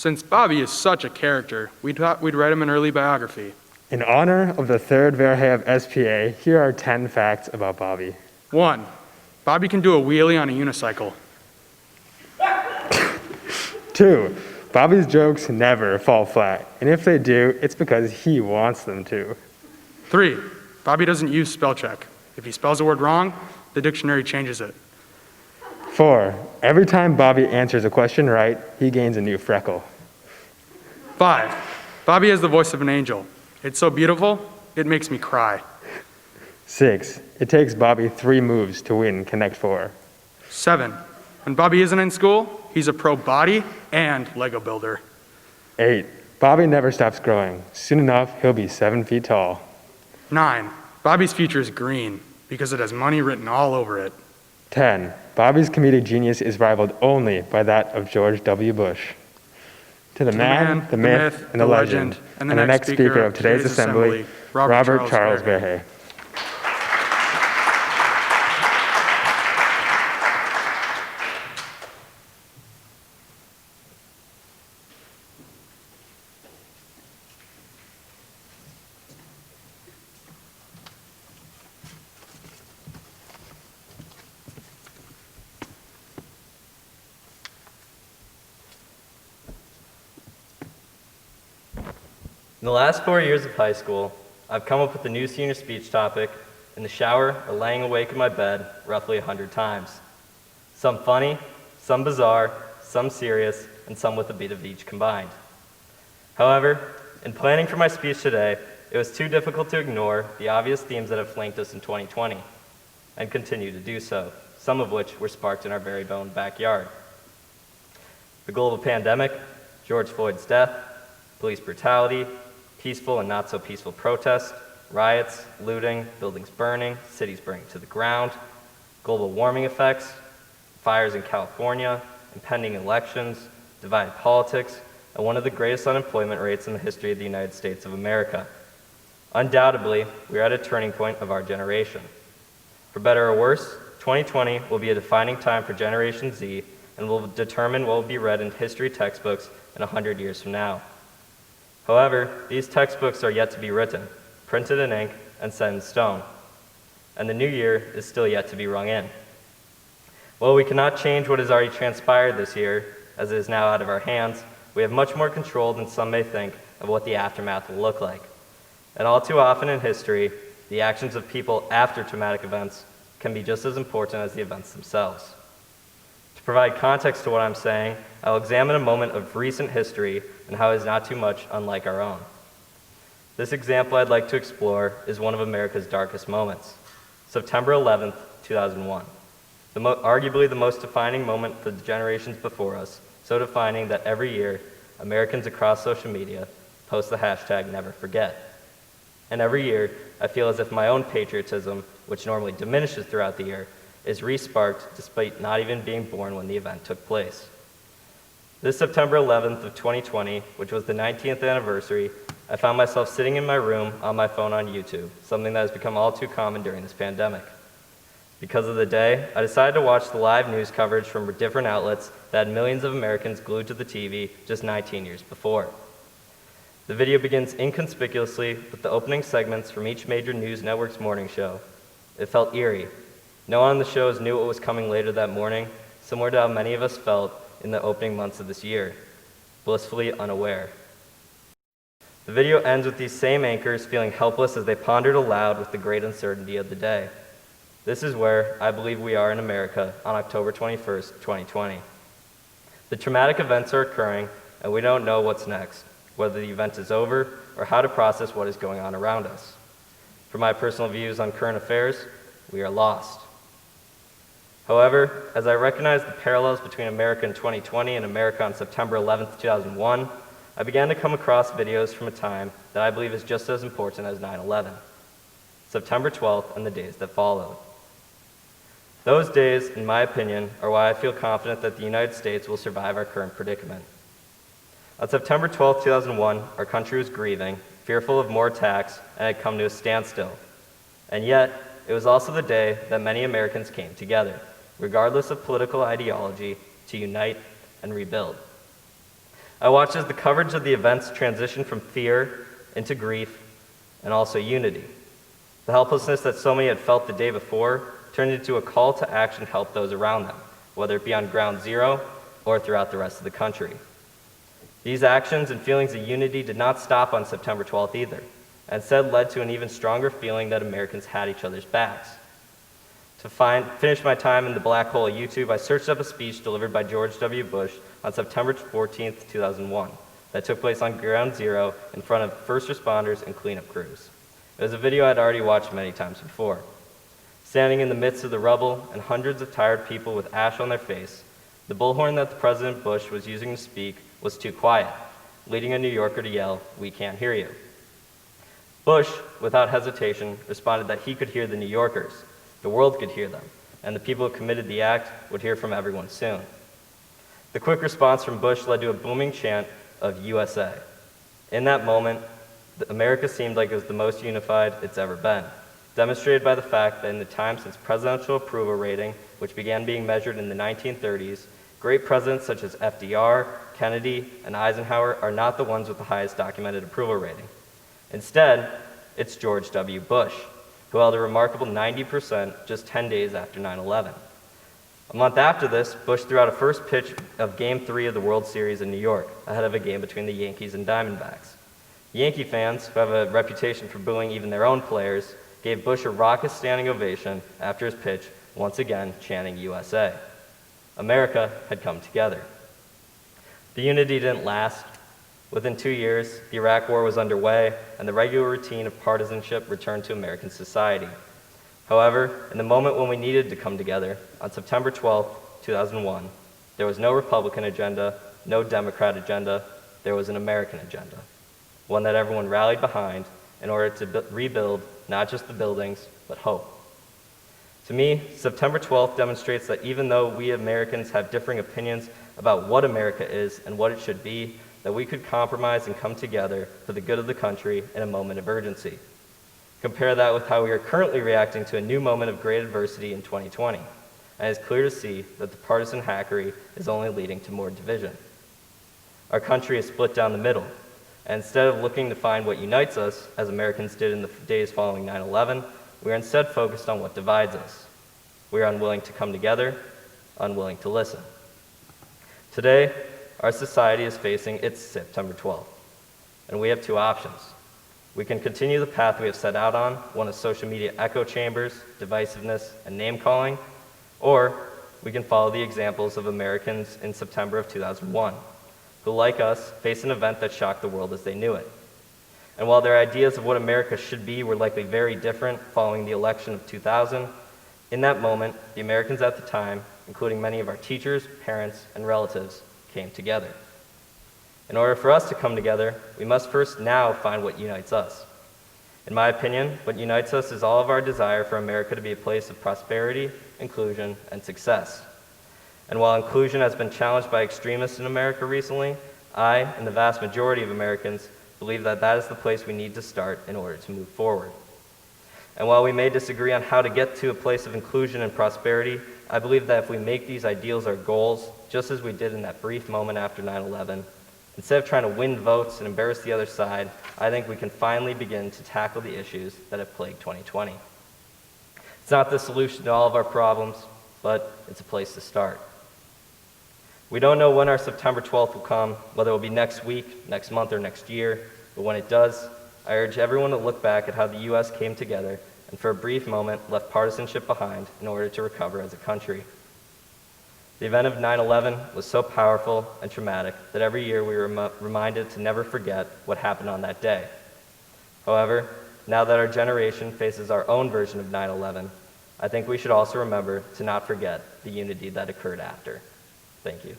Since Bobby is such a character, we thought we'd write him an early biography. In honor of the third Verhey of SPA, here are 10 facts about Bobby. 1. Bobby can do a wheelie on a unicycle. 2. Bobby's jokes never fall flat, and if they do, it's because he wants them to. 3. Bobby doesn't use spell check. If he spells a word wrong, the dictionary changes it. 4. Every time Bobby answers a question right, he gains a new freckle. 5. Bobby has the voice of an angel. It's so beautiful, it makes me cry. 6. It takes Bobby 3 moves to win Connect 4. 7. When Bobby isn't in school, he's a pro body and Lego builder. 8. Bobby never stops growing. Soon enough, he'll be 7 feet tall. 9. Bobby's future is green because it has money written all over it. 10. Bobby's comedic genius is rivaled only by that of George W. Bush. To the man, the myth, and the legend, and the next speaker of today's assembly, Robert Charles Verhey. In the last 4 years of high school, I've come up with a new senior speech topic in the shower or laying awake in my bed roughly 100 times. Some funny, some bizarre, some serious, and some with a bit of each combined. However, in planning for my speech today, it was too difficult to ignore the obvious themes that have flanked us in 2020, and continue to do so, some of which were sparked in our very own backyard. The global pandemic, George Floyd's death, police brutality, peaceful and not so peaceful protests, riots, looting, buildings burning, cities burning to the ground, global warming effects, fires in California, impending elections, divided politics, and one of the greatest unemployment rates in the history of the United States of America. Undoubtedly, we are at a turning point of our generation. For better or worse, 2020 will be a defining time for Generation Z and will determine what will be read in history textbooks in 100 years from now. However, these textbooks are yet to be written, printed in ink, and set in stone, and the new year is still yet to be rung in. While we cannot change what has already transpired this year, as it is now out of our hands, we have much more control than some may think of what the aftermath will look like. And all too often in history, the actions of people after traumatic events can be just as important as the events themselves. To provide context to what I'm saying, I'll examine a moment of recent history and how it is not too much unlike our own. This example I'd like to explore is one of America's darkest moments, September 11th, 2001. Arguably the most defining moment for the generations before us, so defining that every year, Americans across social media post the hashtag #NeverForget. And every year, I feel as if my own patriotism, which normally diminishes throughout the year, is re-sparked despite not even being born when the event took place. This September 11th of 2020, which was the 19th anniversary, I found myself sitting in my room on my phone on YouTube, something that has become all too common during this pandemic. Because of the day, I decided to watch the live news coverage from different outlets that had millions of Americans glued to the TV just 19 years before. The video begins inconspicuously with the opening segments from each major news network's morning show. It felt eerie. No one on the shows knew what was coming later that morning, similar to how many of us felt in the opening months of this year, blissfully unaware. The video ends with these same anchors feeling helpless as they pondered aloud with the great uncertainty of the day. This is where I believe we are in America on October 21st, 2020. The traumatic events are occurring, and we don't know what's next, whether the event is over or how to process what is going on around us. For my personal views on current affairs, we are lost. However, as I recognize the parallels between America in 2020 and America on September 11th, 2001, I began to come across videos from a time that I believe is just as important as 9/11, September 12th and the days that followed. Those days, in my opinion, are why I feel confident that the United States will survive our current predicament. On September 12th, 2001, our country was grieving, fearful of more attacks, and had come to a standstill. And yet, it was also the day that many Americans came together, regardless of political ideology, to unite and rebuild. I watched as the coverage of the events transitioned from fear into grief and also unity. The helplessness that so many had felt the day before turned into a call to action to help those around them, whether it be on ground zero or throughout the rest of the country. These actions and feelings of unity did not stop on September 12th either, and instead led to an even stronger feeling that Americans had each other's backs. To finish my time in the black hole of YouTube, I searched up a speech delivered by George W. Bush on September 14th, 2001, that took place on Ground Zero in front of first responders and cleanup crews. It was a video I'd already watched many times before. Standing in the midst of the rubble and hundreds of tired people with ash on their face, the bullhorn that the President Bush was using to speak was too quiet, leading a New Yorker to yell, "We can't hear you." Bush, without hesitation, responded that he could hear the New Yorkers, the world could hear them, and the people who committed the act would hear from everyone soon. The quick response from Bush led to a booming chant of USA. In that moment, America seemed like it was the most unified it's ever been, demonstrated by the fact that in the time since presidential approval rating, which began being measured in the 1930s, great presidents such as FDR, Kennedy, and Eisenhower are not the ones with the highest documented approval rating. Instead, it's George W. Bush, who held a remarkable 90% just 10 days after 9/11. A month after this, Bush threw out a first pitch of Game 3 of the World Series in New York, ahead of a game between the Yankees and Diamondbacks. Yankee fans, who have a reputation for booing even their own players, gave Bush a raucous standing ovation after his pitch, once again chanting USA. America had come together. The unity didn't last. Within 2 years, the Iraq War was underway, and the regular routine of partisanship returned to American society. However, in the moment when we needed to come together, on September 12, 2001, there was no Republican agenda, no Democrat agenda, there was an American agenda, one that everyone rallied behind in order to rebuild not just the buildings, but hope. To me, September 12th demonstrates that even though we Americans have differing opinions about what America is and what it should be, that we could compromise and come together for the good of the country in a moment of urgency. Compare that with how we are currently reacting to a new moment of great adversity in 2020, and it's clear to see that the partisan hackery is only leading to more division. Our country is split down the middle, and instead of looking to find what unites us, as Americans did in the days following 9/11, we are instead focused on what divides us. We are unwilling to come together, unwilling to listen. Today, our society is facing its September 12th, and we have two options. We can continue the path we have set out on, one of social media echo chambers, divisiveness, and name-calling, or we can follow the examples of Americans in September of 2001, who, like us, faced an event that shocked the world as they knew it. And while their ideas of what America should be were likely very different following the election of 2000, in that moment, the Americans at the time, including many of our teachers, parents, and relatives, came together. In order for us to come together, we must first now find what unites us. In my opinion, what unites us is all of our desire for America to be a place of prosperity, inclusion, and success. And while inclusion has been challenged by extremists in America recently, I, and the vast majority of Americans, believe that that is the place we need to start in order to move forward. And while we may disagree on how to get to a place of inclusion and prosperity, I believe that if we make these ideals our goals, just as we did in that brief moment after 9/11, instead of trying to win votes and embarrass the other side, I think we can finally begin to tackle the issues that have plagued 2020. It's not the solution to all of our problems, but it's a place to start. We don't know when our September 12th will come, whether it will be next week, next month, or next year, but when it does, I urge everyone to look back at how the U.S. came together and for a brief moment left partisanship behind in order to recover as a country. The event of 9/11 was so powerful and traumatic that every year we were reminded to never forget what happened on that day. However, now that our generation faces our own version of 9/11, I think we should also remember to not forget the unity that occurred after. Thank you.